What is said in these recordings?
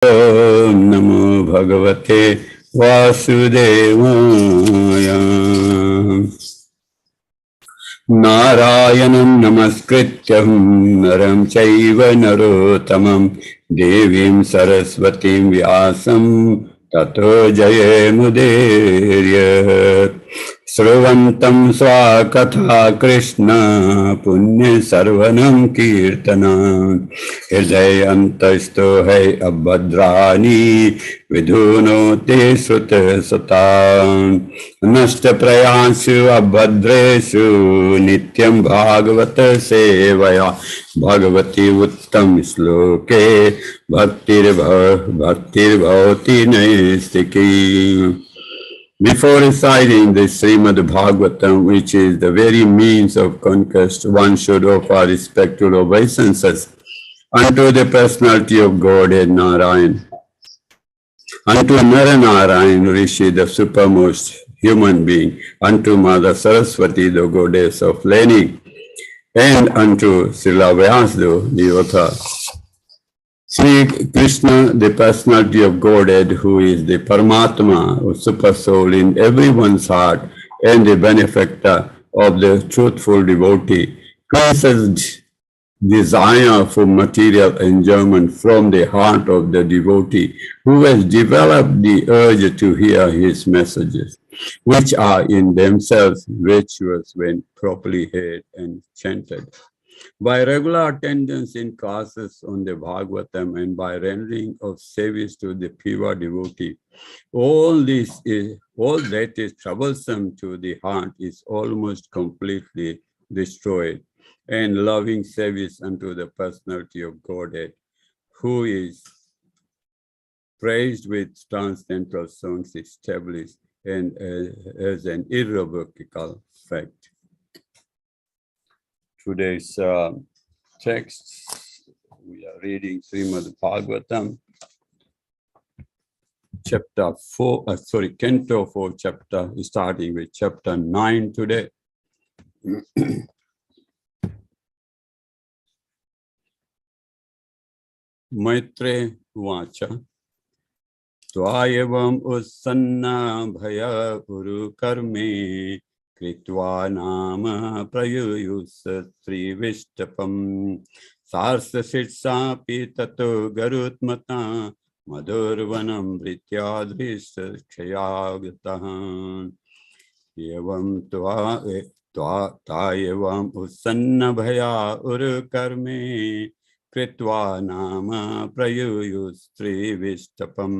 Om Namo Bhagavate Vasudevaya. Narayanam Namaskrityam Naram Chaiva Narottamam Devim Saraswatim Vyasam Tato Jayamudairyat. Sravantam Swakatha Krishna Punya Sarvanam Kirtanam Hridayantasto Hai Abhadrani Vidhunote Sutta Satam Nasta Prayansu Abhadresu Nityam Bhagavata Sevaya Bhagavati Uttam Sloke Bhaktir Bhavati Naistiki. Before reciting the Srimad Bhagavatam, which is the very means of conquest, one should offer respectful obeisances unto the personality of Godhead Narayan, unto Naranarayan Rishi, the supermost human being, unto Mother Saraswati, the goddess of learning, and unto Srila Vyasdev, the author. Sri Krishna, the personality of Godhead, who is the Paramatma, or super soul in everyone's heart, and the benefactor of the truthful devotee, causes desire for material enjoyment from the heart of the devotee, who has developed the urge to hear his messages, which are in themselves virtuous when properly heard and chanted. By regular attendance in classes on the Bhagavatam and by rendering of service to the pure devotee, all that is troublesome to the heart is almost completely destroyed, and loving service unto the personality of Godhead, who is praised with transcendental songs established and as an irrevocable fact. Today's text, we are reading Srimad Bhagavatam, chapter 4, Canto 4 chapter, starting with chapter 9 today. Maitre Vacha Tvayavam Usanna Bhaya Uru Karme Kritva Nama Prayuyus Sri Vishtapam Sarsa Sitsapi Tato Garutmata Madhurvanam Vrityadrisa Kshayagatahan Yavam Tvayavam Usanna Bhaya Uru Karme Kritva Nama Prayuyustri Vishtapam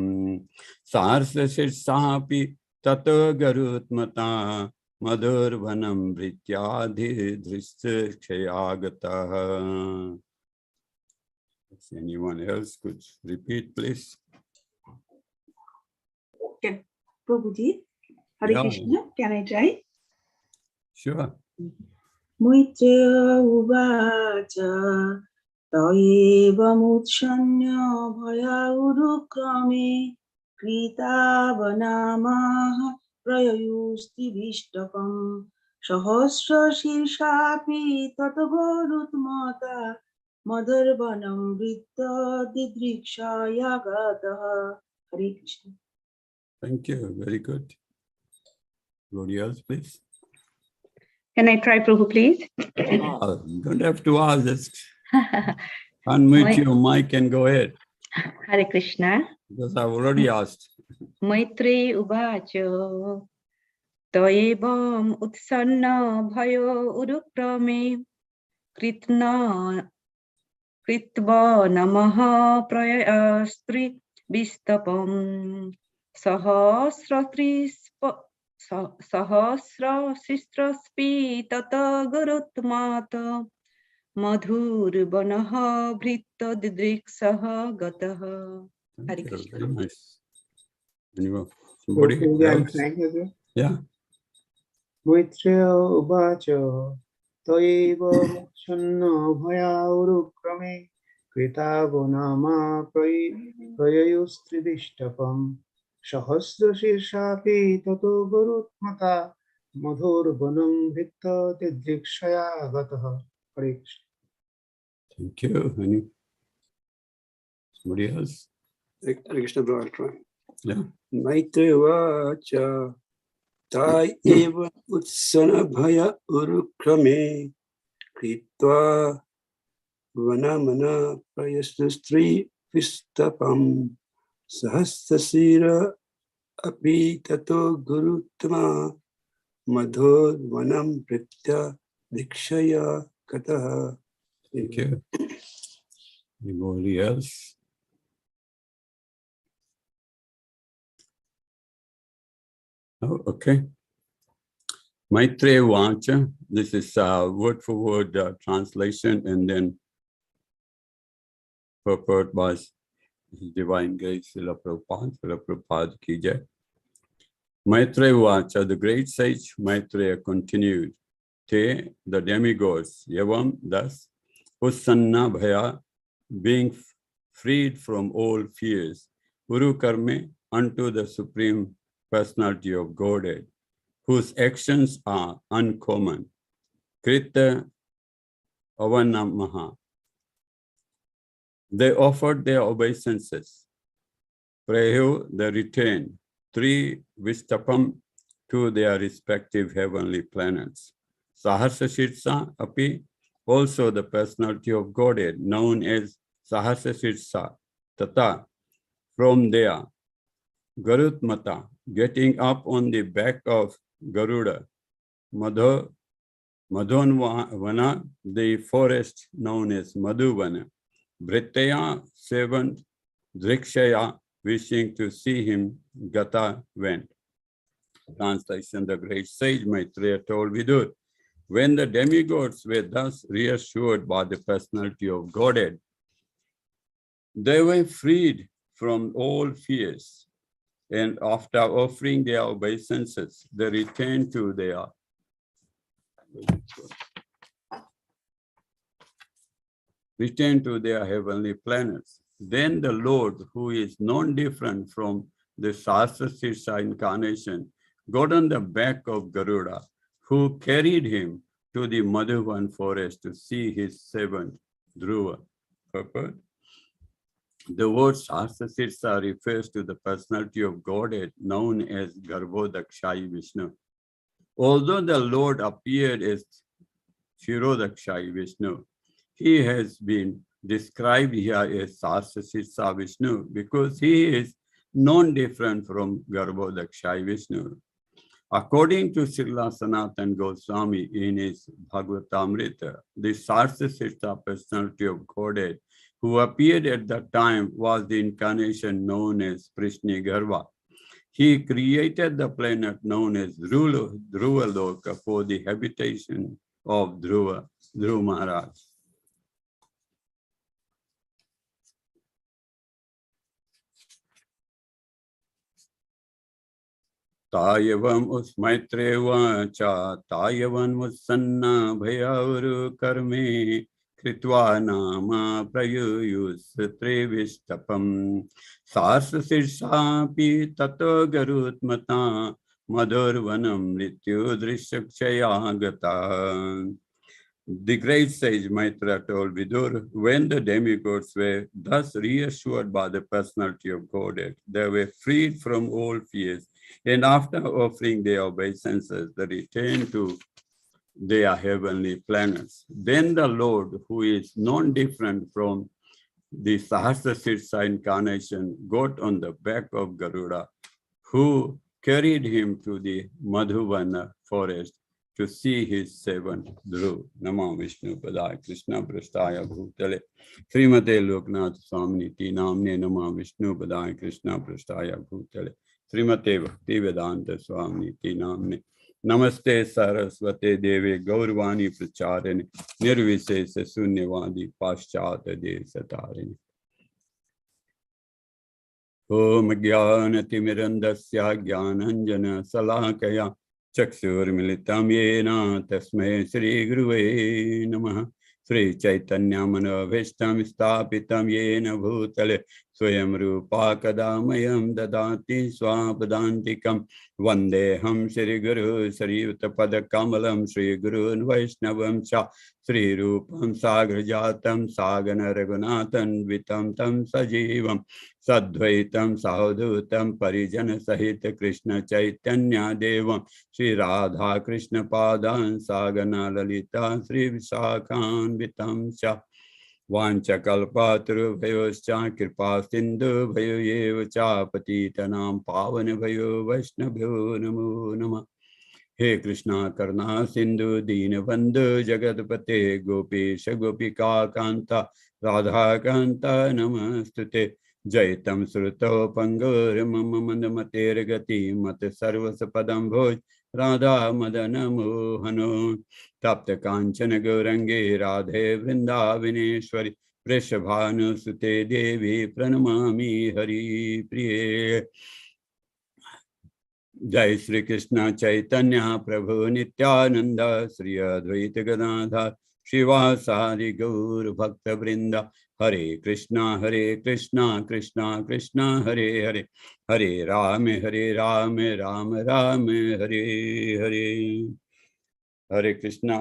Sarsa Sitsapi Tato Garutmata Madhurvanam Vrityadhi Drishya Kshayagataha. If anyone else could repeat, please. Okay, Prabhuji, Hare Krishna, can I try? Sure. Maitreya Uvacha Tayevamuchanya Bhaya Urukrame Kritavanamaha Prayayusti Vishtapam Sahasra Shirshapi Tatagorutmata Madharvanam Vritta Didrikshaya Gataha. Hare Krishna. Thank you. Very good. Anybody else, please? Can I try, Prabhu, please? You don't have to ask. Just unmute your mic and go ahead. Hare Krishna. Because I've already asked. Maitri Uvacho Toevam Utsanna Bhayo Urukrame Kritva Namaha Prayastri Vistapam Sahasra Sistraspi Tata Gurutmata Madhurvanaha Vritta Didriksaha Gataha. Hare Krishna. Very nice. Somebody else? Yeah. Maitreya Uvacha Toiva Mukshanna Bhaya Urukrame Kritavo Nama Prayayustri Vishtapam Sahasra Shirshapi Tato Gurutmata Madhurvanam Vritta Didrikshaya Gataha. Hare Krishna. Thank you. Somebody else? Hare Krishna, brother. Yeah. Maitrevacha tai eva utsana bhaya urukrame kritva vanamana prayastustri vistapam sahastasira api tato guruttama madhur vanam pritya dikshaya kataha. Thank you. Anybody else? Oh, okay. Maitreya Vacha. This is word for word translation, and then purport by His Divine Grace Srila Prabhupada ki jai. Maitreya Vacha, the great sage Maitreya continued. Te, the demigods, Yavam, thus, Usanna Bhaya, being freed from all fears, Uru Karme, unto the Supreme Personality of Godhead, whose actions are uncommon. Krita Avanamaha. They offered their obeisances. Prayo, they retained. 3 Vistapam, to their respective heavenly planets. Sahasra Shirsa Api, also the personality of Godhead, known as Sahasra Shirsa, Tata, from there, Garutmata, getting up on the back of Garuda, Madhonvana, the forest known as Madhuvana, Britaya, 7, Drikshaya, wishing to see him, Gata went. Translation: the great sage Maitreya told Vidur, when the demigods were thus reassured by the personality of Godhead, they were freed from all fears, and after offering their obeisances, they returned to their heavenly planets. Then the Lord, who is non-different from the Sahasra incarnation, got on the back of Garuda, who carried him to the Madhuvan forest to see his servant Dhruva. Purport. The word Sahasra refers to the personality of Godhead known as Garbhodakshayi Vishnu. Although the Lord appeared as Shirodakshayi Vishnu, he has been described here as Sahasra Vishnu because he is non-different from Garbhodakshayi Vishnu. According to Srila Sanatana Goswami in his Bhagavatamrita, the Sahasra personality of Godhead who appeared at that time was the incarnation known as Prishni Garva. He created the planet known as Dhruva Loka for the habitation of Dhruva Maharaj. Tayavam Usmaitrevacha Tayavan Musanna Bhayauru Karme Kritva Nama Prayuyus Trevistapam Sahasra Sirsapi Tato Garutmata Madhurvanam Rityu Drishakshayagata. The great sage Maitreya told Vidur, when the demigods were thus reassured by the personality of Godhead, they were freed from all fears, and after offering their obeisances, they returned to their heavenly planets. Then the Lord, who is non-different from the Sahasra incarnation, got on the back of Garuda, who carried him to the Madhuvana forest to see his servant Dhruv. Namo Vishnu Padaya Krishna Prasthaya Bhutale Srimate Loknath Swamiti Namne Namo Vishnu Padaya Krishna Prasthaya Bhutale Srimate Bhaktivedanta Swamiti Namne Namaste Saraswate Deve Gaurvani Pracharine Nirvisesa Sunyavadi Paschata Desatarine. Om Jnanatimirandasya Jnananjana Salakaya Chakshurmilitam Yena Tasmai Sri Guruve Namaha. Sri Chaitanya Manavishtam Stapitam Yena Bhutale स्वयं रूपा कदा मह्यं ददाति स्वापदान्तिकं वन्देऽहं श्रीगुरु श्रीयुतपदकमलं श्रीगुरून् वैष्णवं च श्रीरूपं साग्रजातं सागन रघुनाथन्वितं तं सजीवं सद्वैतं सावधूतं परिजन सहित कृष्ण चैतन्य देवं श्री राधा कृष्ण पादान् सागना ललिता श्री विशाखान्वितं च वाञ्छकल्पतरुभ्योश्च कृपा सिन्धुभ्यो एव च पतितनां पावनभ्यो वैष्णवभ्यो नमो नमः। हे कृष्णा करुणा सिंधु दीनबंधु जगतपते गोपीश गोपिका कांता राधा कांता नमस्तुते जयतम श्रुतो पंगुर्मम मंदमतेर्गति मत सर्वसपदं भोज राधा मदन मोहनो तप्त कांचन गौरंगे राधे वृंदावनेश्वरी वृषभानुसुते देवी प्रणमामि हरि प्रिये। जय श्री कृष्ण चैतन्य प्रभु नित्यानंद श्री अद्वैत गदाधर शिवासादि गौर भक्त वृंद हरे Krishna Krishna Krishna Hare Hare Hare Ram Ram Ram Hare Hare Hare Krishna.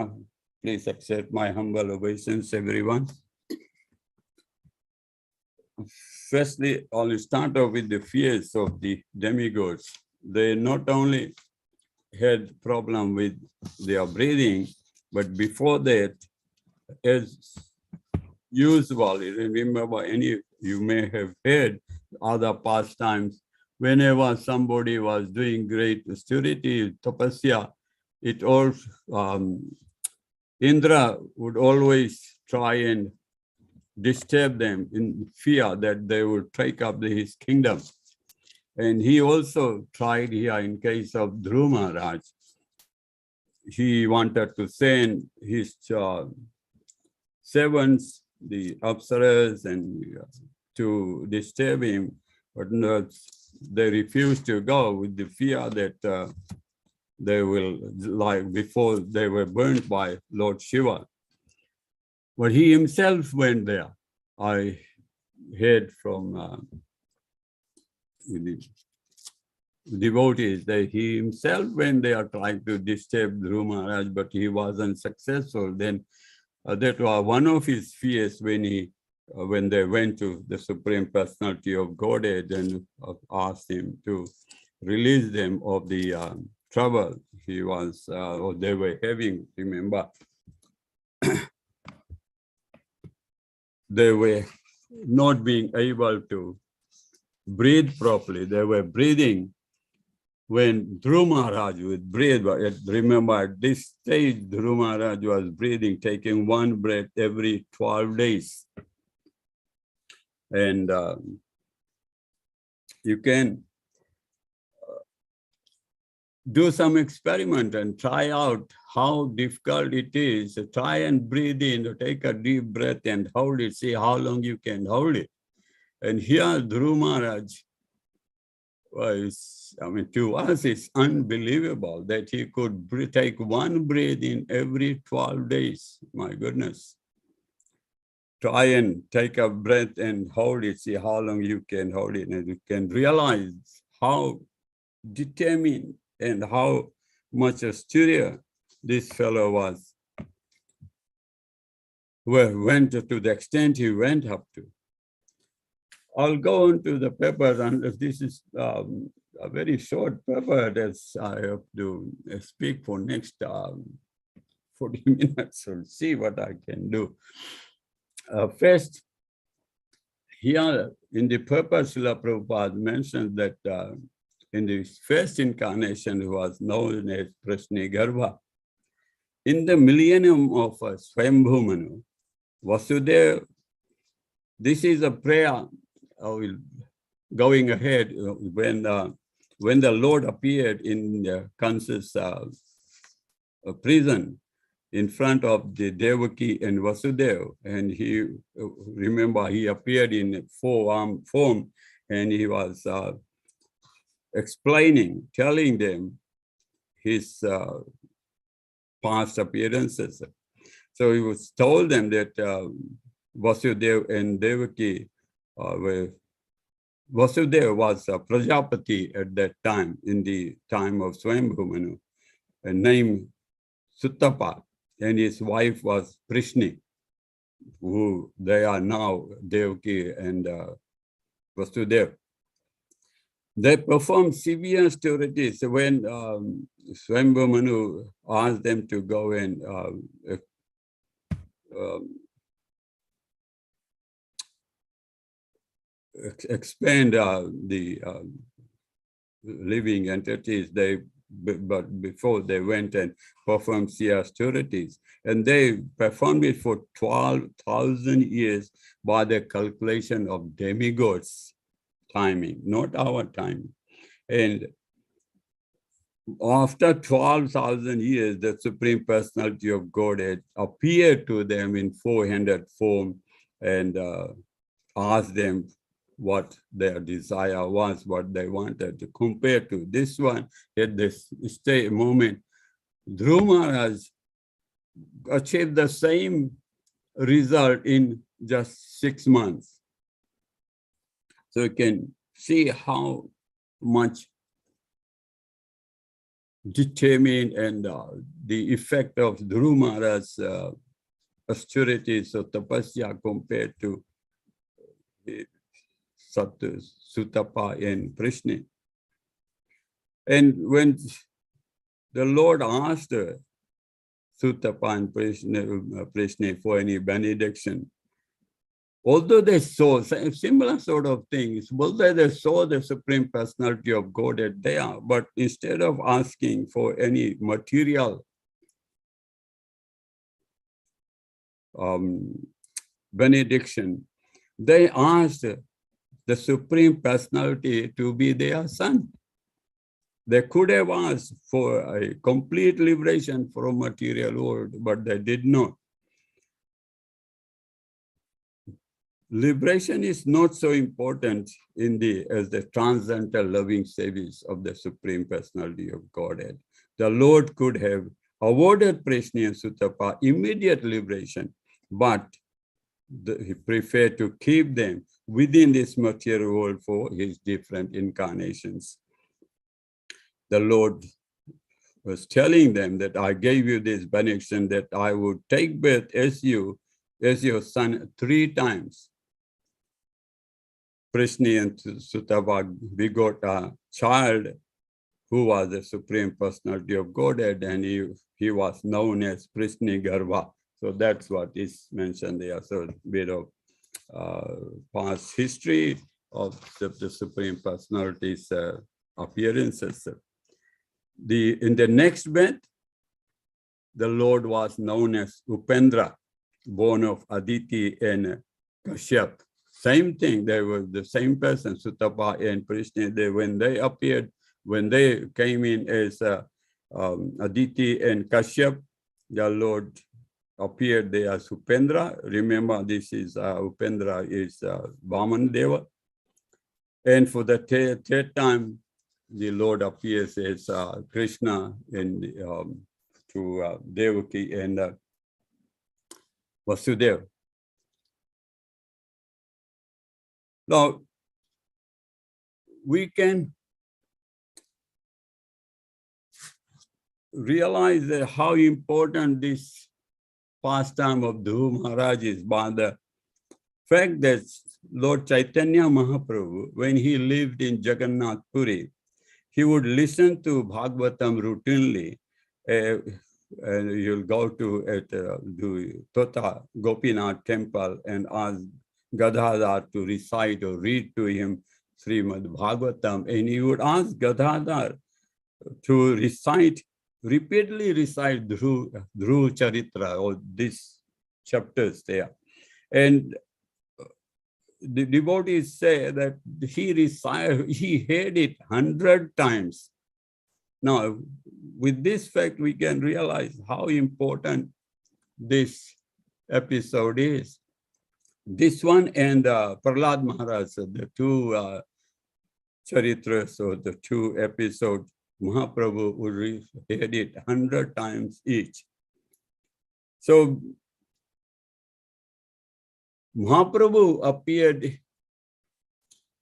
Please accept my humble obeisance, everyone. Firstly, I'll start off with the fears of the demigods. They not only had problem with their breathing, but before that, as usually, remember you may have heard other pastimes, whenever somebody was doing great austerity, tapasya, it all, Indra would always try and disturb them in fear that they would take up his kingdom. And he also tried here in case of Dhruva Maharaj. He wanted to send his servants, the Apsaras, and to disturb him, but they refused to go with the fear that they will, like before they were burnt by Lord Shiva. But he himself went there. I heard from the devotees that he himself went there trying to disturb Dhruva Maharaj, but he wasn't successful. Then that was one of his fears when they went to the Supreme Personality of Godhead and asked him to release them of the trouble he was or they were having. Remember, they were not being able to breathe properly. They were breathing when Dhruva Maharaj would breathe. Remember, at this stage, Dhruva Maharaj was breathing, taking one breath every 12 days. And you can do some experiment and try out how difficult it is. Try and breathe in, take a deep breath and hold it, see how long you can hold it. And here Dhruva Maharaj was, to us it's unbelievable that he could take one breath in every 12 days. My goodness. Try and take a breath and hold it, see how long you can hold it, and you can realize how determined and how much austere this fellow was. Went to the extent he went up to. I'll go on to the paper, and this is a very short paper that I have to speak for next 40 minutes. So see what I can do. First, here in the purpose, Srila Prabhupada mentioned that in the first incarnation, he was known as Prashnigarbha. In the millennium of Swayambhu Manu, Vasudeva, this is a prayer going ahead when the Lord appeared in the Kansa's prison in front of the Devaki and Vasudeva, and he, remember, he appeared in four-arm form, and he was telling them his past appearances. So he was told them that Vasudeva and Devaki were Vasudeva was a Prajapati at that time, in the time of Swayambhu Manu, named Suttapa, and his wife was Prishni, who they are now Devaki and Vasudeva. They performed severe austerities when Swayambhu Manu asked them to go and expand the living entities. But before they went and performed severe austerities, and they performed it for 12,000 years by the calculation of demigods timing, not our time. And after 12,000 years, the Supreme Personality of Godhead appeared to them in 400 form and asked them what their desire was, what they wanted to compare to. This one, at this moment, Dhruva Maharaj achieved the same result in just 6 months. So you can see how much determined and the effect of Dhruva Maharaj's austerities or tapasya compared to Suttapa and Prishni. And when the Lord asked Suttapa and Prishni for any benediction, although they saw similar sort of things, although they saw the Supreme Personality of Godhead there, but instead of asking for any material benediction, they asked the Supreme Personality to be their son. They could have asked for a complete liberation from material world, but they did not. Liberation is not so important as the transcendental loving service of the Supreme Personality of Godhead. The Lord could have awarded Prishni and Suttapa immediate liberation, but he preferred to keep them within this material world for his different incarnations. The Lord was telling them that I gave you this benediction that I would take birth as your son 3 times. Prishni and Suttapa begot a child who was the Supreme Personality of Godhead, and he was known as Prishni Garbha. So that's what is mentioned there. So a bit of past history of the Supreme Personality's appearances. In the next bed, the Lord was known as Upendra, born of Aditi and Kashyap. Same thing, they were the same person, Suttapa and Prishni. When they came in as Aditi and Kashyap, the Lord appeared there as Upendra. Remember, this is Upendra is Vaman Deva. And for the third time, the Lord appears as Krishna to Devaki and Vasudeva. Now, we can realize that how important this pastime of Dhruva Maharaj is by the fact that Lord Chaitanya Mahaprabhu, when he lived in Jagannath Puri, he would listen to Bhagavatam routinely. And you'll go to the Tota Gopinath temple and ask Gadadhar to recite or read to him Srimad Bhagavatam, and he would ask Gadadhar to repeatedly recite Dhruv Charitra, or these chapters there. And the devotees say that he heard it 100 times. Now, with this fact, we can realize how important this episode is. This one and Prahlad Maharaj, the 2 charitras or the 2 episodes, Mahaprabhu would read it 100 times each. So Mahaprabhu appeared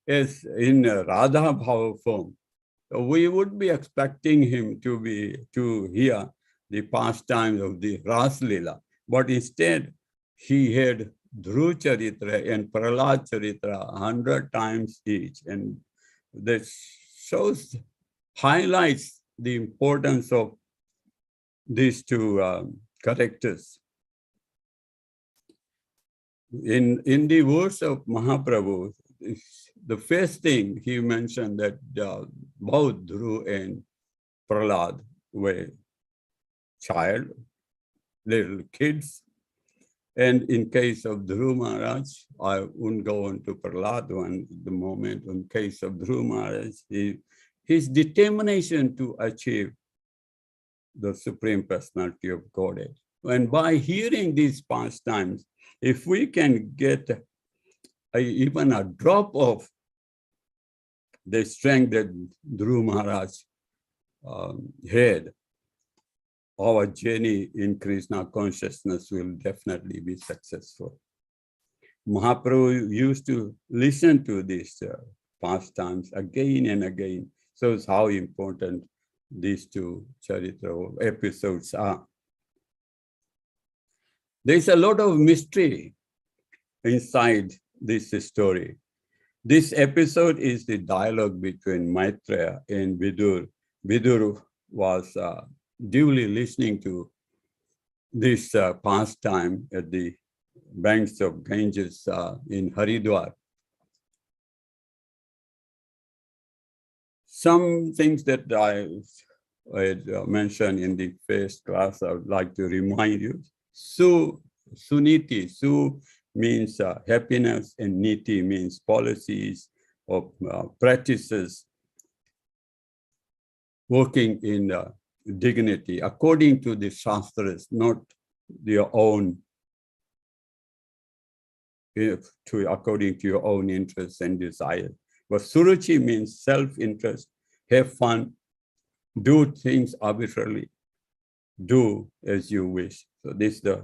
is in Radha Bhava form. So we would be expecting him to hear the pastimes of the Ras Lila, but instead he had Dhru Charitra and Prahlad Charitra 100 times each, and this highlights the importance of these two characters. In the words of Mahaprabhu, the first thing he mentioned that both Dhru and Prahlad were little kids. And in case of Dhru Maharaj, I wouldn't go into Prahlad one the moment. In case of Dhru Maharaj, his determination to achieve the Supreme Personality of Godhead. And by hearing these pastimes, if we can get even a drop of the strength that Dhru Maharaj had, our journey in Krishna consciousness will definitely be successful. Mahaprabhu used to listen to these pastimes again and again. Shows how important these two charitra episodes are. There's a lot of mystery inside this story. This episode is the dialogue between Maitreya and Vidur. Vidur was duly listening to this pastime at the banks of Ganges in Haridwar. Some things that I had mentioned in the first class, I would like to remind you. Suniti, Su means happiness, and Niti means policies or practices working in dignity according to the Shastras, not your own, according to your own interests and desires. But Suruchi means self-interest, have fun, do things arbitrarily, do as you wish. So this is the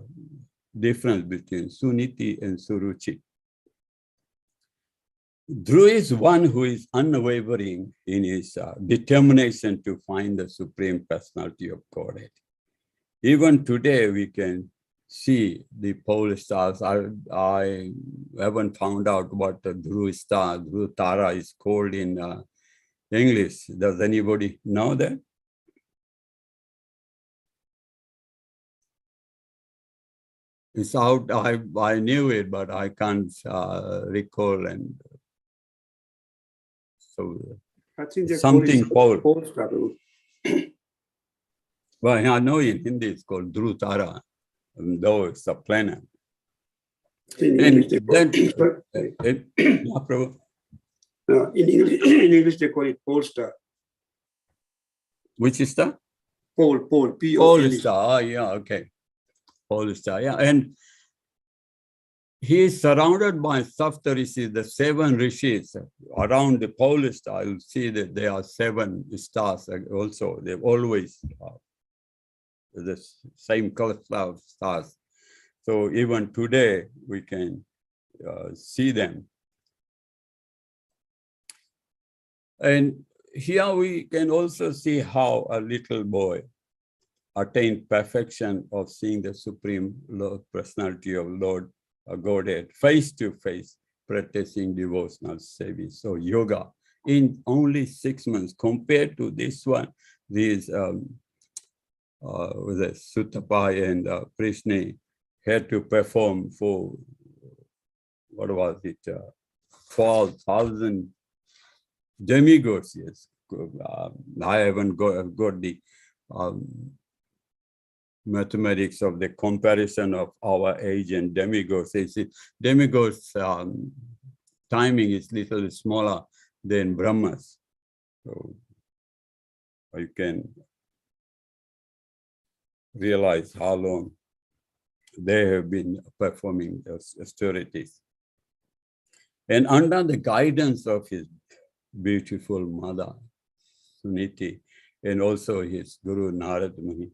difference between Suniti and Suruchi. Dhru is one who is unwavering in his determination to find the Supreme Personality of Godhead. Even today, we can see the pole stars. I haven't found out what the Dhru star, Dhru Tara is called in English. Does anybody know that? It's out. I knew it, but I can't recall. And so I think they something call pole. it star. Well, I know in Hindi it's called Dhru Tara, though it's a planet. In And English, they call then, yeah, Prabhu. in English, they call it pole star. Which is the? Pole, P-O-L-E. Pole star, yeah, okay. Pole star, yeah. And he is surrounded by Sapta Rishis, the 7 rishis. Around the pole star, you'll see that there are 7 stars also. They've always the same cluster of stars. So even today, we can see them. And here we can also see how a little boy attained perfection of seeing the Supreme Lord, Personality of Lord Godhead face to face, practicing devotional service. So yoga in only 6 months compared to this one, these Sutapai and Prishni had to perform for, what was it, 12,000 demigods, yes. I haven't got the mathematics of the comparison of our age and demigods. Demigods timing is little smaller than Brahmas. So you can realize how long they have been performing those austerities. And under the guidance of his beautiful mother, Suniti, and also his Guru Narad Muni,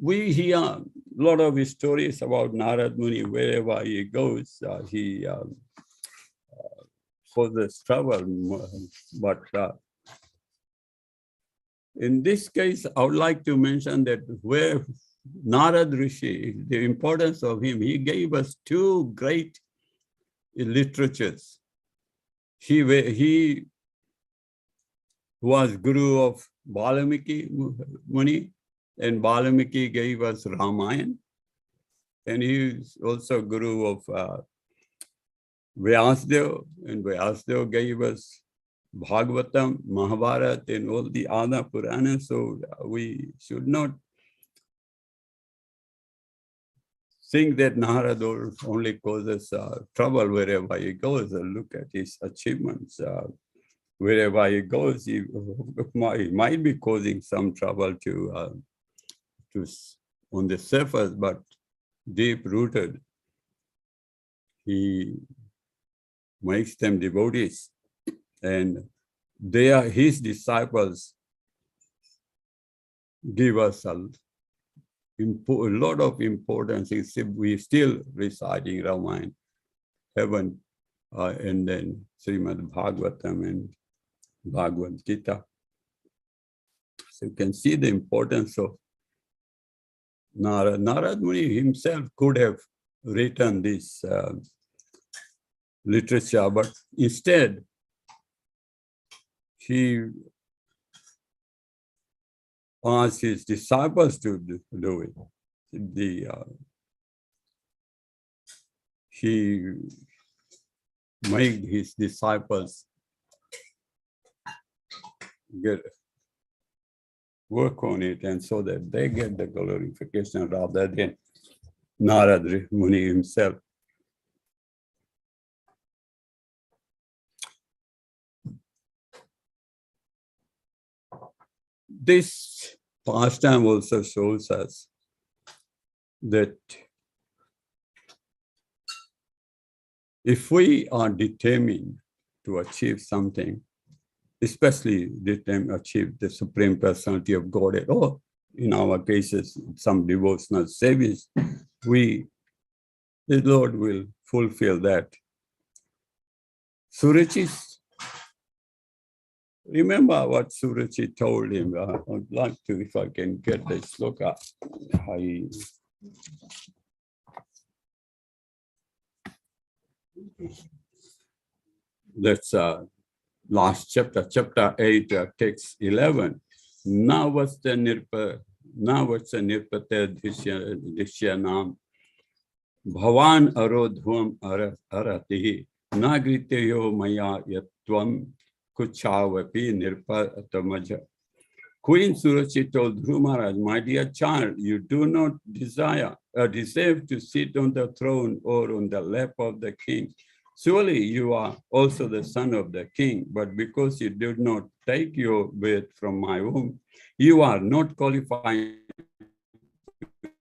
we hear a lot of stories about Narad Muni. Wherever he goes, he causes trouble. But in this case, I would like to mention that where Narad Rishi, the importance of him, he gave us two great literatures. He was guru of Valmiki Muni, and Valmiki gave us Ramayana. And he is also guru of Vyasdev, and Vyasdev gave us Bhagavatam, Mahabharata, and all the other Puranas. So we should not think that Narad only causes trouble wherever he goes. Look at his achievements. Wherever he goes, he might be causing some trouble to on the surface, but deep rooted, he makes them devotees, and they are his disciples. Give us a lot of importance. We still reciting Ramayana, heaven, and then Srimad Bhagavatam and Bhagavad Gita. So you can see the importance of Narad. Narad Muni himself could have written this literature, but instead he asked his disciples to do it. He made his disciples work on it, and so that they get the glorification rather than Narad Muni himself. This pastime also shows us that if we are determined to achieve something, especially achieve the Supreme Personality of Godhead, or in our cases, some devotional service, the Lord will fulfill that. Surachi's, remember what Surachi told him. I'd like to, if I can get this sloka. That's last chapter, chapter 8, text 11. Navasta nirpate dishyanam bhavan arodhvam aratihi nagriteyo maya yatvam kuchavapi nirpatamaja. Queen Surachi told Dhruva Maharaj, my dear child, you do not deserve to sit on the throne or on the lap of the king. Surely you are also the son of the king, but because you did not take your birth from my womb, you are not qualified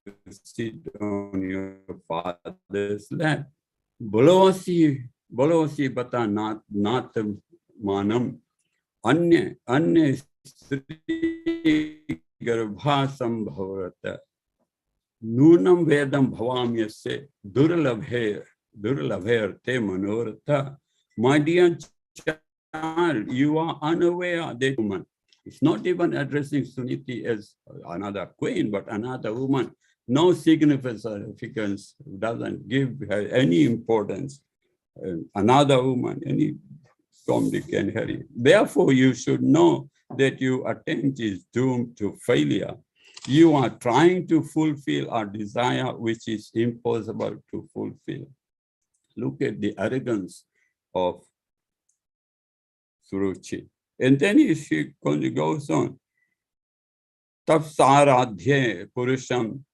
to sit on your father's lap. Bolovasi bata nat manam anya Sri Garbha Sambhavarata Nunam Vedam Bhavamyase Durlabher Te Manorata. My dear child, you are unaware that woman. It's not even addressing Suniti as another queen, but another woman. No significance, doesn't give her any importance. Another woman, any somebody can hurry. Therefore, you should know that your attempt is doomed to failure. You are trying to fulfill a desire which is impossible to fulfill. Look at the arrogance of Suruchi. And then she goes on. Tapsaradhye purusham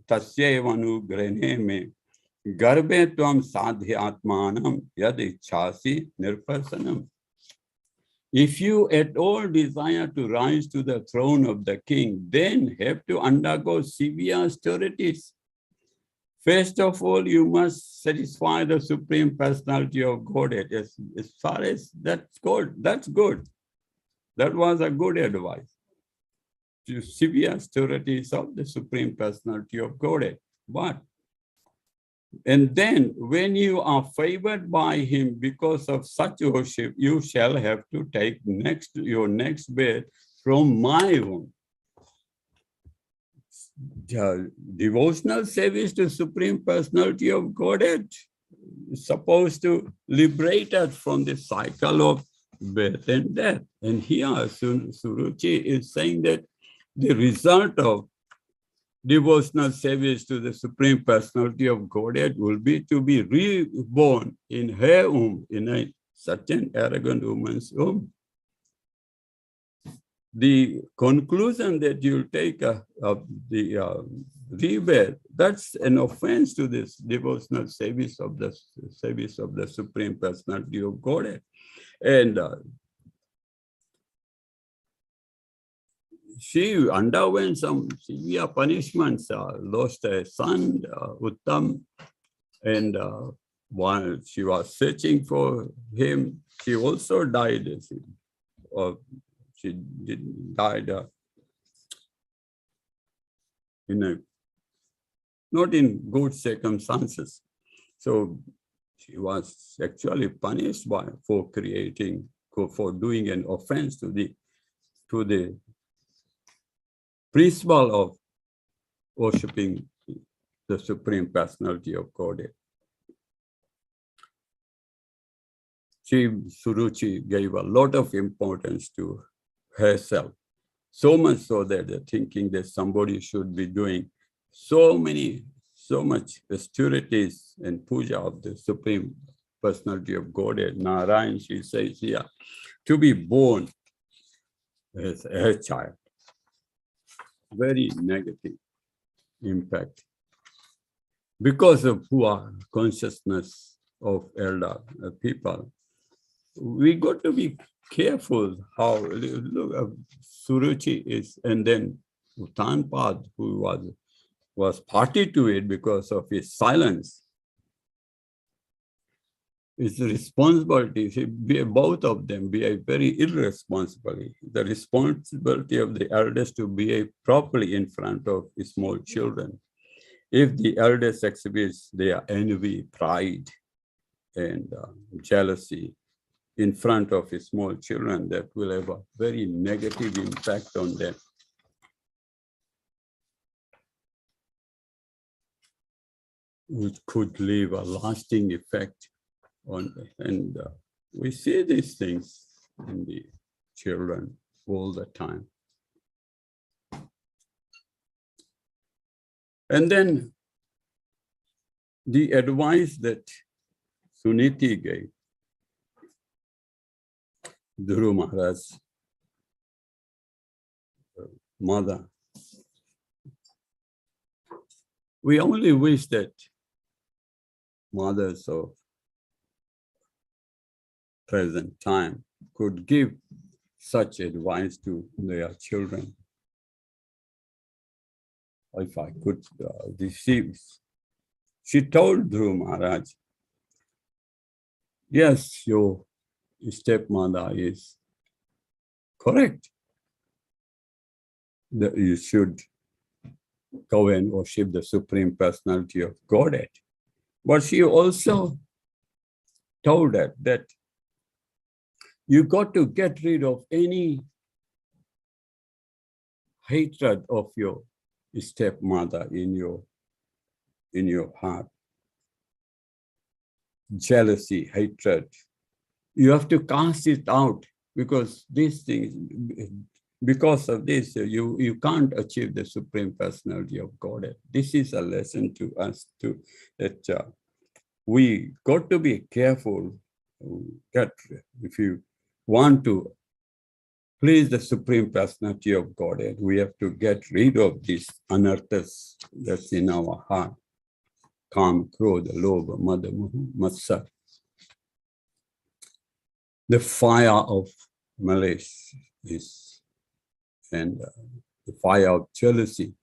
tasyevanu grene me garbe tvam sadhya atmanam yad ichhasi nirpasanam. If you at all desire to rise to the throne of the king, then have to undergo severe austerities. First of all, you must satisfy the Supreme Personality of Godhead. As far as that's good, that's good. That was a good advice. severe austerities of the Supreme Personality of Godhead. But and then when you are favored by him because of such worship, you shall have to take your next birth from my womb. The devotional service to Supreme Personality of Godhead is supposed to liberate us from the cycle of birth and death. And here Suruchi is saying that the result of devotional service to the Supreme Personality of Godhead will be to be reborn in her womb, in such an arrogant woman's womb. The conclusion that you'll take the rebirth, that's an offense to this devotional service of the Supreme Personality of Godhead. And she underwent some severe punishments, lost a son, Uttam, and while she was searching for him, she also died. She died not in good circumstances. So she was actually punished for doing an offense to the principle of worshipping the Supreme Personality of Godhead. Suruchi gave a lot of importance to herself, so much so that they're thinking that somebody should be doing so much austerities and puja of the Supreme Personality of Godhead. Narayan, she says here, to be born as a child. Very negative impact because of poor consciousness of elder people. We got to be careful how, look, Suruchi is, and then Uttanpad, who was party to it because of his silence. It's the responsibility, both of them behave very irresponsibly. The responsibility of the elders to behave properly in front of small children. If the elders exhibits their envy, pride, and jealousy in front of small children, that will have a very negative impact on them. Which could leave a lasting effect on, and we see these things in the children all the time. And then the advice that Suniti gave, Dhru Maharaj's mother, we only wish that mothers of present time could give such advice to their children. If I could receive. She told Dhru Maharaj, yes, your stepmother is correct, that you should go and worship the Supreme Personality of Godhead. But she also told her that you got to get rid of any hatred of your stepmother in your heart. Jealousy, hatred. You have to cast it out, because these things, because of this, you can't achieve the Supreme Personality of Godhead. This is a lesson to us too, that we got to be careful. If you want to please the Supreme Personality of Godhead, we have to get rid of these anarthas that's in our heart. Kam, Krodha, Lobha, Mada, Matsar. The fire of malice is, and the fire of jealousy.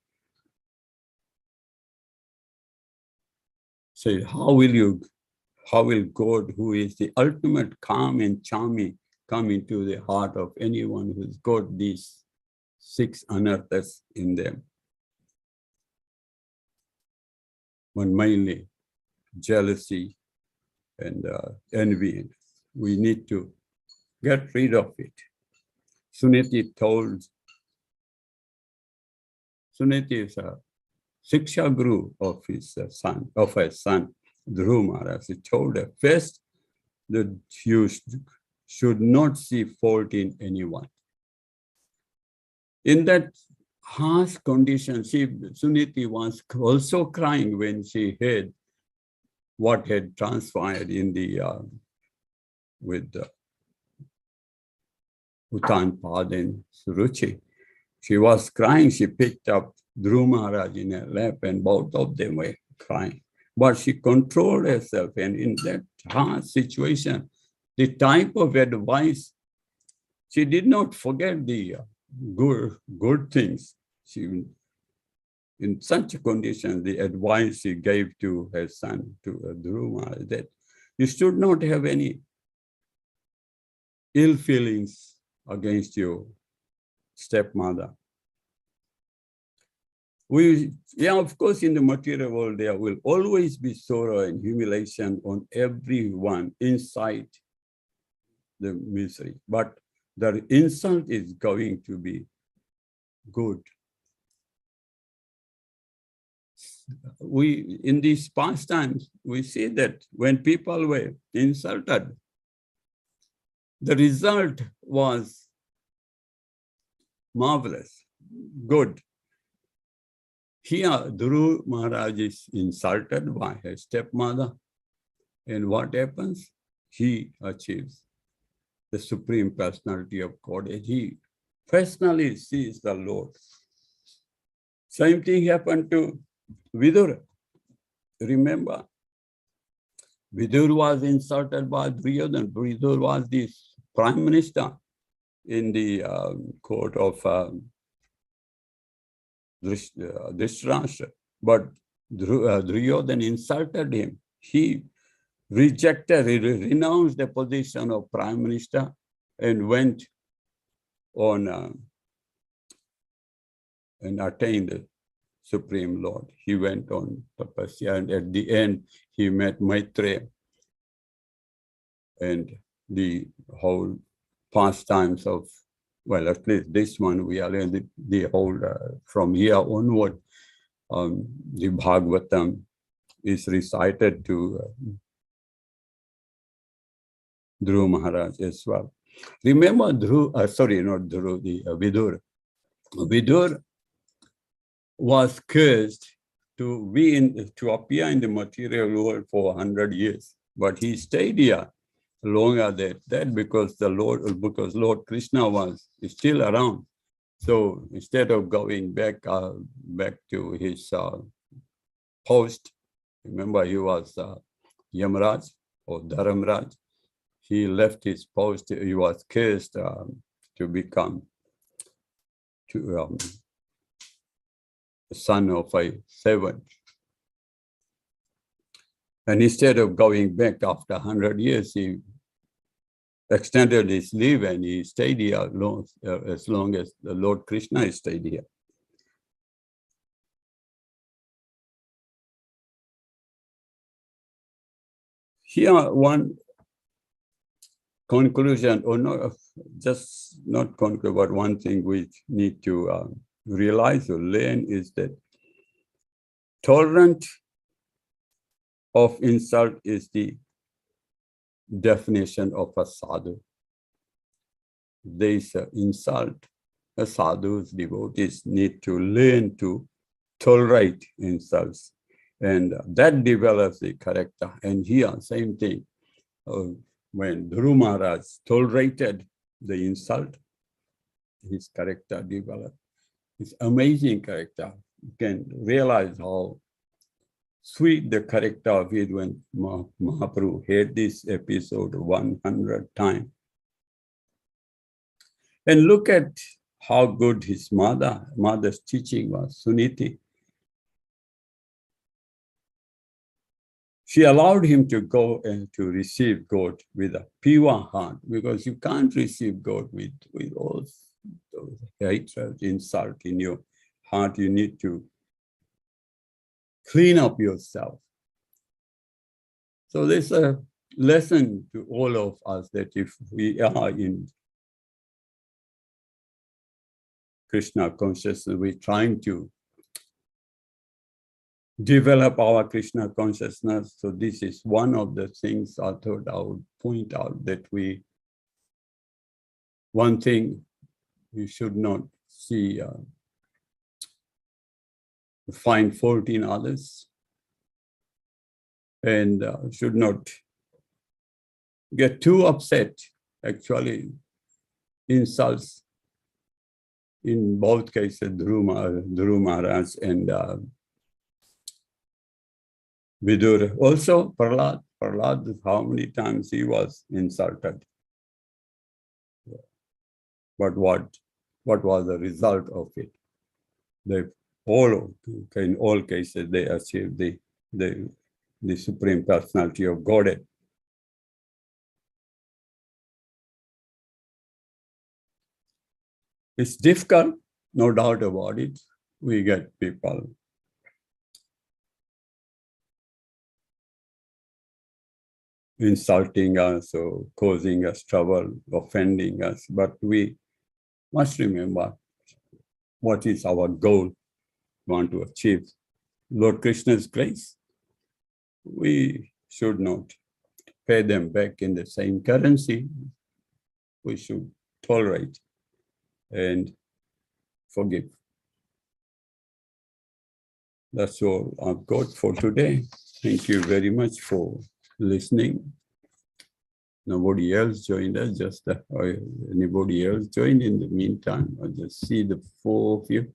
So how will God, who is the ultimate calm and charming, come into the heart of anyone who's got these 6 anarthas in them. One mainly jealousy and envy. We need to get rid of it. Suniti is a Shiksha Guru of his son, Dhruv Maharaj. He told her first that you should not see fault in anyone. In that harsh condition, Suniti was also crying when she heard what had transpired in the with Uttanpad and Suruchi. She was crying. She picked up Dhruv Maharaj in her lap, and both of them were crying. But she controlled herself, and in that harsh situation, the type of advice, she did not forget the good things. She, in such conditions, the advice she gave to her son, to Dhruv Maharaj, that you should not have any ill feelings against your stepmother. Of course, in the material world, there will always be sorrow and humiliation on everyone inside the misery. But the insult is going to be good. In these past times, we see that when people were insulted, the result was marvelous, good. Here, Dhruv Maharaj is insulted by his stepmother, and what happens? He achieves the Supreme Personality of Godhead. He personally sees the Lord. Same thing happened to Vidura. Remember, Vidur was insulted by Duryodhana. Vidur was the prime minister in the court of Dhritarashtra. But Duryodhana insulted him. He renounced the position of prime minister and went on and attained the Supreme Lord. He went on tapasya, and at the end, he met Maitreya. And the whole pastimes of, well, at least this one, we are learning the whole, from here onward, the Bhagavatam is recited to Dhruv Maharaj as well. Remember Vidur. Vidur was cursed to appear in the material world for 100 years, but he stayed here longer than that because Lord Krishna was still around. So instead of going back to his post, remember he was Yamraj or Dharamraj. He left his post. He was cursed to become son of a servant. And instead of going back after 100 years, he extended his leave and he stayed here as long as the Lord Krishna stayed here. Here, one conclusion, or not, just not conclude, but one thing we need to realize or learn is that tolerant of insult is the definition of a sadhu. There is an insult. A sadhu's devotees need to learn to tolerate insults, and that develops the character. And here, same thing. When Dhruv Maharaj tolerated the insult, his character developed. It's amazing character. You can realize how sweet the character of it when Mahaprabhu heard this episode 100 times. And look at how good his mother's teaching was, Suniti. She allowed him to go and to receive God with a pure heart, because you can't receive God with all hatred, insult in your heart, you need to clean up yourself. So there's a lesson to all of us that if we are in Krishna consciousness, we're trying to develop our Krishna consciousness. So this is one of the things I thought I would point out, that one thing we should not see, find fault in others, and should not get too upset. Actually, insults in both cases, Dhruva Maharaj and Vidura. Also, Prahlad, how many times he was insulted. But what was the result of it? In all cases, they achieved the Supreme Personality of Godhead. It's difficult, no doubt about it. We get people insulting us or causing us trouble, offending us, but we must remember what is our goal, we want to achieve. Lord Krishna's grace. We should not pay them back in the same currency. We should tolerate and forgive. That's all I've got for today. Thank you very much for listening. Nobody else joined us, just anybody else joined in the meantime. I'll just see the four of you.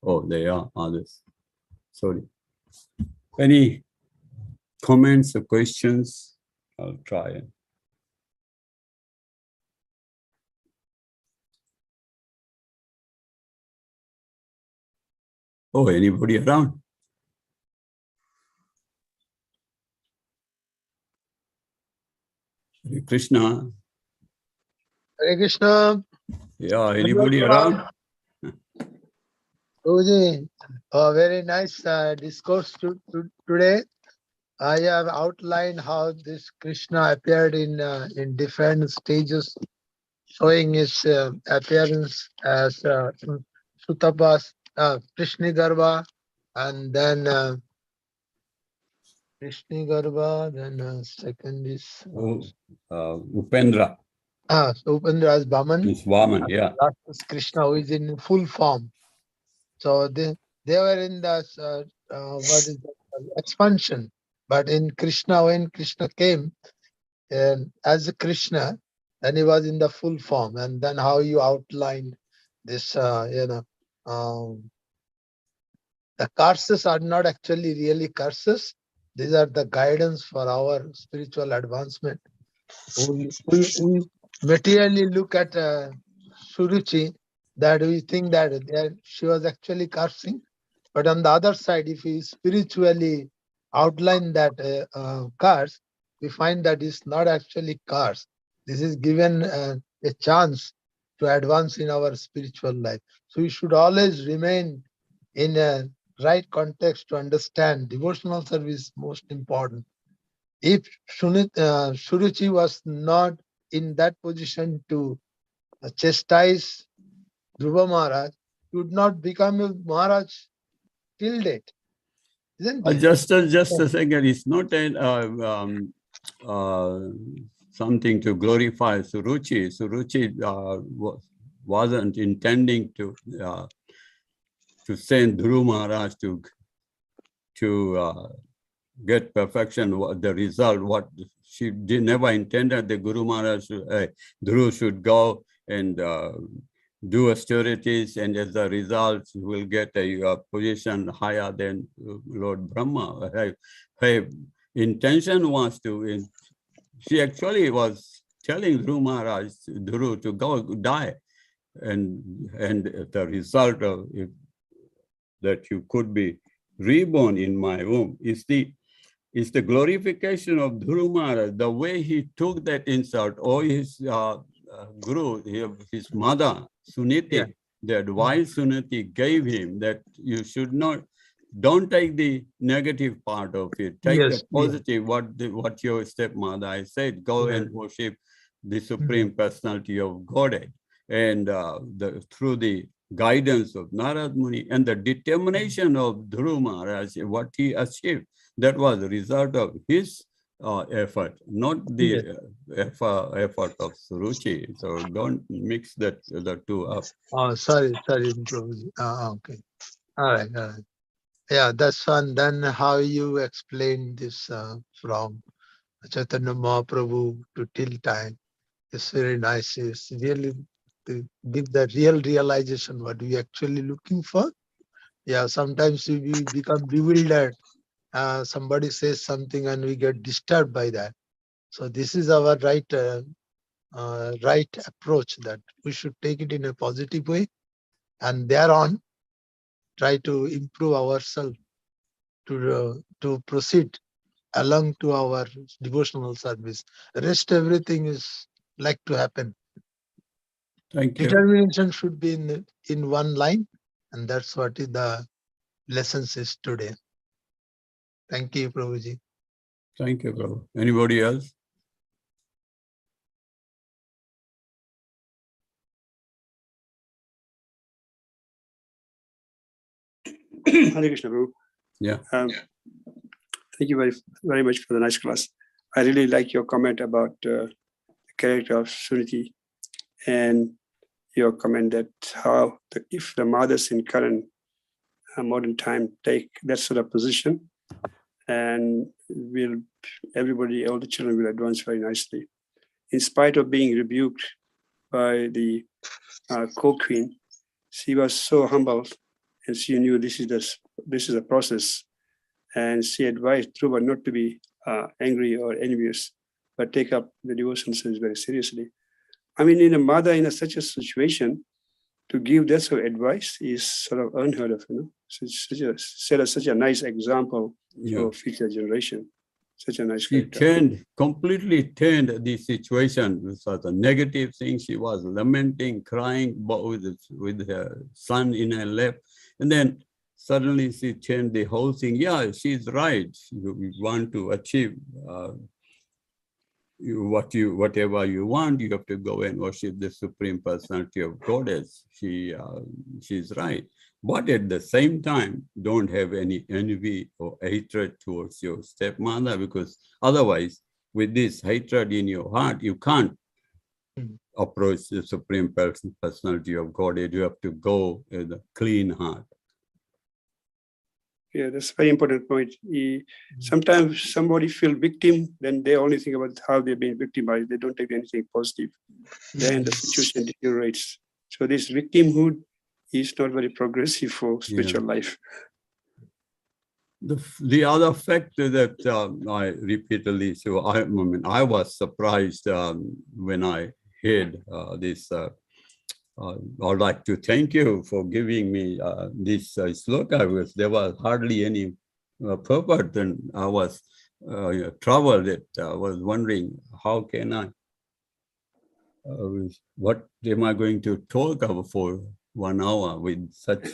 Oh, there are others. Sorry. Any comments or questions? I'll try it. Oh, anybody around? Hare Krishna. Hare Krishna. Yeah, anybody around? Guruji, a very nice discourse today. I have outlined how this Krishna appeared in different stages, showing his appearance as Sutapas, Krishnigarbha, and then Krishnigarbha, then second is Upendra. So Upendra as Vaman. It's Vaman, yeah. Last is Krishna, who is in full form. So they were in the what is that? Expansion. But in Krishna, when Krishna came as a Krishna, then he was in the full form. And then how you outlined this, the curses are not actually really curses. These are the guidance for our spiritual advancement. We materially look at Suruchi, that we think that she was actually cursing. But on the other side, if we spiritually outline that curse, we find that it's not actually curse. This is given a chance to advance in our spiritual life. So we should always remain in a right context to understand devotional service most important. If Suruchi was not in that position to chastise Dhruva Maharaj, he would not become a Maharaj till date, isn't it? Just a second, it's not something to glorify Suruchi. Suruchi wasn't intending to send Dhruva Maharaj to get perfection. The result, what she never intended the Guru Maharaj, Dhruva should go and do austerities, and as a result will get a position higher than Lord Brahma. Her intention was to, she actually was telling Dhruva Maharaj, Dhruva, to go die, and the result of that you could be reborn in my womb is the glorification of Dhruva Maharaj. The way he took that insult, or his guru, his mother, Suniti, the advice Suniti gave him that you should not, don't take the negative part of it. Take the positive, what your stepmother I said, go and worship the Supreme Personality of Godhead. And through the guidance of Narad Muni and the determination of Dhruva Maharaj, what he achieved, that was the result of his effort, not the effort of Suruchi. So don't mix the two up. Oh, sorry, Prabhuji. Okay. All right. Yeah, that's fun. Then how you explain this from Chaitanya Mahaprabhu to till time. It's very nice. It's really to give the real realization what we actually looking for. Yeah, sometimes we become bewildered. Somebody says something and we get disturbed by that. So this is our right approach, that we should take it in a positive way and thereon try to improve ourselves to proceed along to our devotional service. Rest everything is like to happen. Thank you. Determination should be in one line, and that's what is the lessons is today. Thank you, Prabhuji. Thank you, Prabhu. Anybody else? Hare Krishna, Prabhu. Yeah. Thank you very, very much for the nice class. I really like your comment about the character of Suniti and your comment that how if the mothers in current modern time take that sort of position, and everybody, all the children will advance very nicely. In spite of being rebuked by the co-queen, she was so humble, and she knew this is a process, and she advised Dhruva not to be angry or envious, but take up the devotion service very seriously. I mean, in a mother in such a situation, to give that sort of advice is sort of unheard of, such a nice example for future generation. Such a nice character. She completely turned the situation with such a negative thing. She was lamenting, crying with her son in her lap. And then suddenly she changed the whole thing. Yeah, she's right. You want to achieve whatever you want, you have to go and worship the Supreme Personality of Goddess. She's right. But at the same time, don't have any envy or hatred towards your stepmother, because otherwise, with this hatred in your heart, you can't approach the Supreme Personality of Godhead. You have to go with a clean heart. Yeah, that's a very important point. Sometimes somebody feel victim, then they only think about how they're being victimized. They don't take anything positive. Then the situation deteriorates. So this victimhood is not very progressive for spiritual life. The other factor that I repeatedly, I was surprised when I heard this. I'd like to thank you for giving me this sloka, because there was hardly any purport, and I was troubled. That I was wondering, how can I, what am I going to talk about for 1 hour with such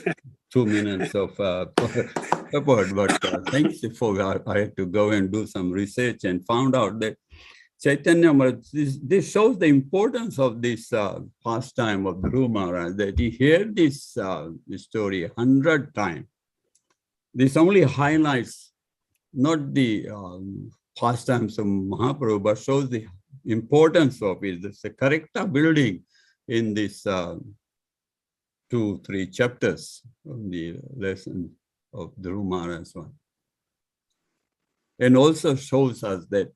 2 minutes of purport? But thanks for, I had to go and do some research and found out that Chaitanya Maharaj, this shows the importance of this pastime of Dhruva Maharaj, that he heard this story 100 times. This only highlights not the pastimes of Mahaprabhu, but shows the importance of it. There's a character building in this 2-3 chapters of the lesson of Dhruva Maharaj one. And also shows us that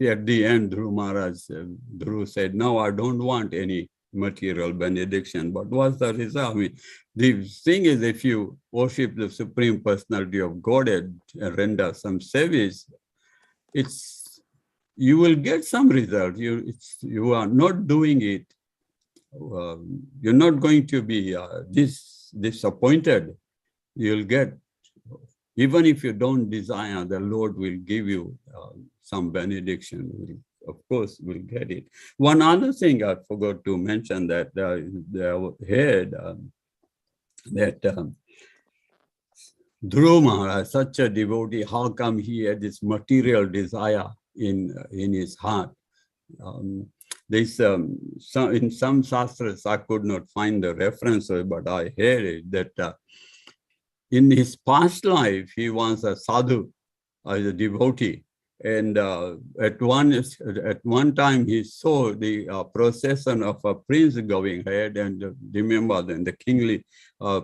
at the end, Dhruva Maharaj, Dhruva said, no, I don't want any material benediction. But what's the result? I mean, the thing is, if you worship the Supreme Personality of Godhead and render some service, you will get some result. You are not doing it. You're not going to be disappointed. You'll get, even if you don't desire, the Lord will give you some benediction, will of course, will get it. One other thing I forgot to mention that they heard that Dhruva Maharaj, such a devotee, how come he had this material desire in his heart? There's in some shastras, I could not find the reference, but I heard it, that in his past life, he was a sadhu, as a devotee. And at one time, he saw the procession of a prince going ahead. And remember, then the kingly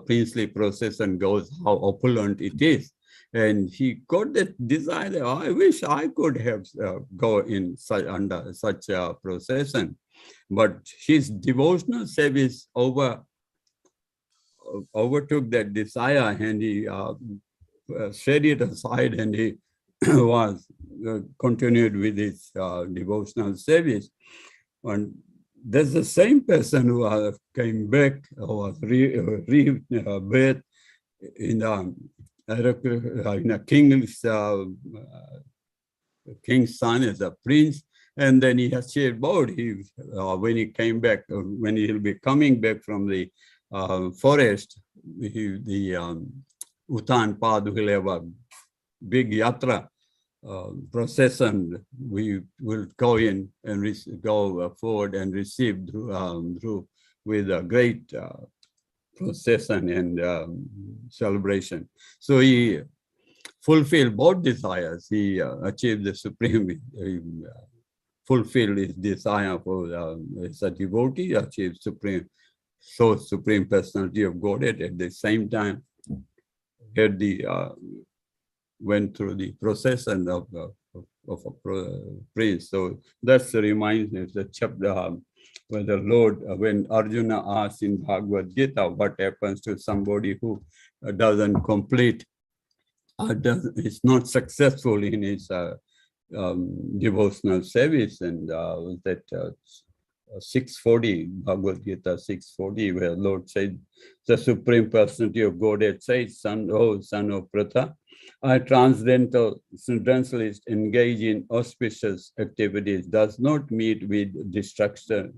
princely procession goes, how opulent it is. And he got that desire. I wish I could have go in such, under such a procession. But his devotional service overtook that desire, and he set it aside, and he was continued with his devotional service. And there's the same person who came back, was rebirth in a king's son as a prince, and then he has shared both. When he came back, when he'll be coming back from the forest, the Utan Pad will have a big yatra procession. We will go in and go forward and receive through with a great procession and celebration. So he fulfilled both desires. He achieved the supreme, fulfilled his desire for as a devotee, achieved supreme personality of Godhead. At the same time, had the went through the procession of a prince. So that's reminds me of the chapter where the Lord, when Arjuna asked in Bhagavad Gita, what happens to somebody who doesn't complete, is not successful in his devotional service, and that 640, Bhagavad Gita 640, where Lord said, the Supreme Personality of Godhead says, son of Pratha, a transcendentalist engage in auspicious activities does not meet with destruction,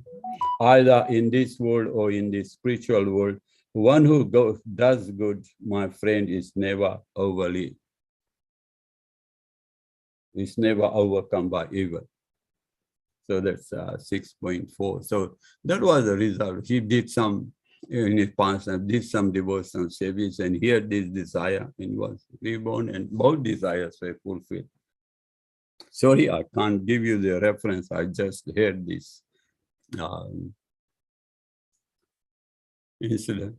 either in this world or in the spiritual world. One who does good, my friend, is never overcome by evil. So that's 6.4. So that was the result. He did some, in his past, did some devotional service, and he had this desire and was reborn, and both desires were fulfilled. Sorry, I can't give you the reference. I just heard this incident.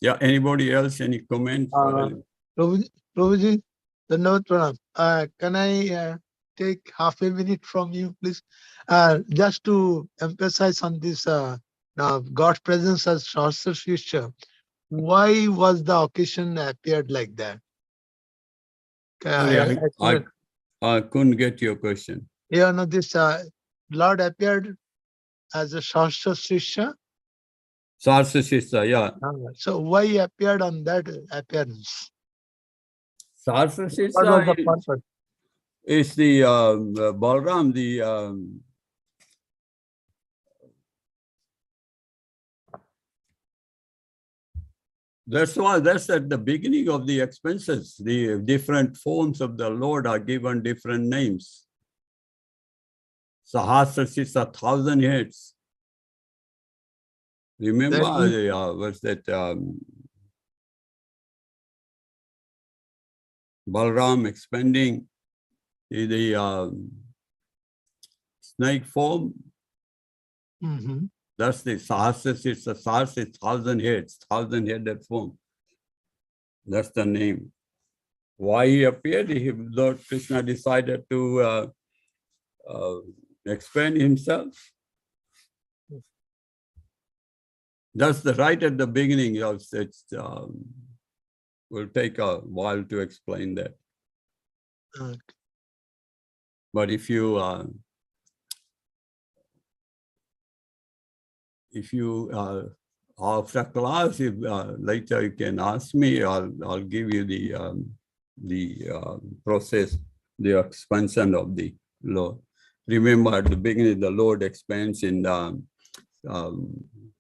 Yeah, anybody else, any comments? Prabhuji, Dhanavad Pranam. Can I take half a minute from you, please? Just to emphasize on this God's presence as Shastra Shishya. Why was the occasion appeared like that? I couldn't get your question. Yeah, no, this Lord appeared as a Shastra Shishya. Shastra Shishya, yeah. So why appeared on that appearance? Shastra What was the Shishya purpose? is the Balram, that's at the beginning of the expenses. The different forms of the Lord are given different names. Sahasra Shishya, 1,000 heads. Remember, was that Balram expanding the snake form? Mm-hmm. That's the Sahasra Shishya. Sahasra is 1,000 heads, 1,000-headed form. That's the name. Why he appeared? Lord Krishna decided to expand himself. That's right at the beginning of it. Will take a while to explain that. Okay. But if you after class, if later you can ask me, I'll give you the process, the expansion of the Lord. remember at the beginning, the Lord expands in the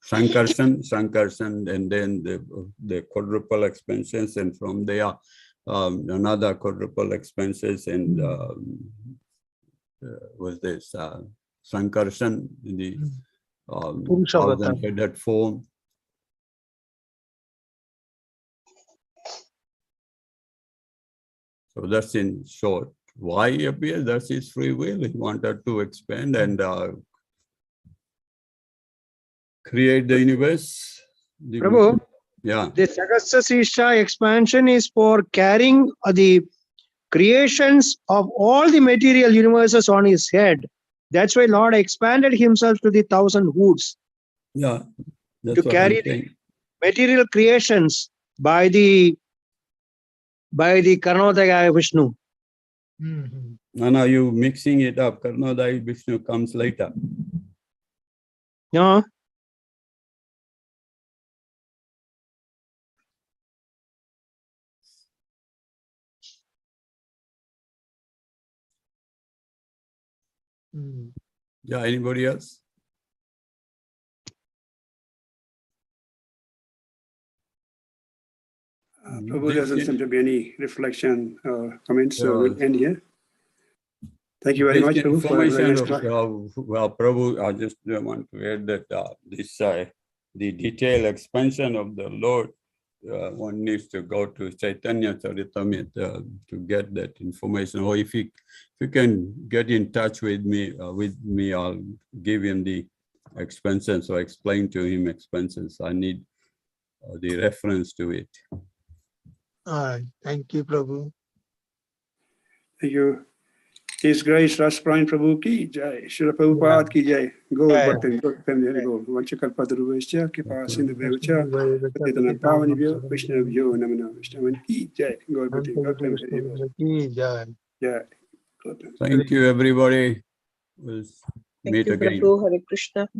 Sankarshan, and then the quadruple expansions, and from there another quadruple expansions, and was this Sankarshan in the thousand-headed form. So that's in short. Why he appears? That's his free will. He wanted to expand and create the universe. Prabhu, Yeah. the Sagasta Sisha expansion is for carrying the creations of all the material universes on his head. That's why Lord expanded himself to the 1,000 hoods. Yeah. That's To what carry I'm saying. material creations by the Karnodaya Vishnu. No, you mixing it up. Karnodaya Vishnu comes later. No. Yeah, anybody else? Prabhu, there doesn't seem to be any reflection or comments, so we'll end here. Thank you very much, Prabhu, for a very nice talk. Well, Prabhu, I just want to add that the detailed expansion of the Lord, one needs to go to Chaitanya Charitamrita to get that information. Or if you can get in touch with me, I'll give him the expansions or explain to him expansions. I need the reference to it. All right. Thank you, Prabhu. Thank you. His Grace Rasparayan Prabhu ki jai. Srila Prabhupada ki jai. Go button, go family, go. Vanchakal Paduruvescha, Kipa Sindhuvevacha, Patitanam Pavanibhyo, Vishnavyo, Namana Vishnavan ki jai. Go button, go family, go. Jai. Thank you, everybody. We'll meet again. Prabhu. Hare Krishna.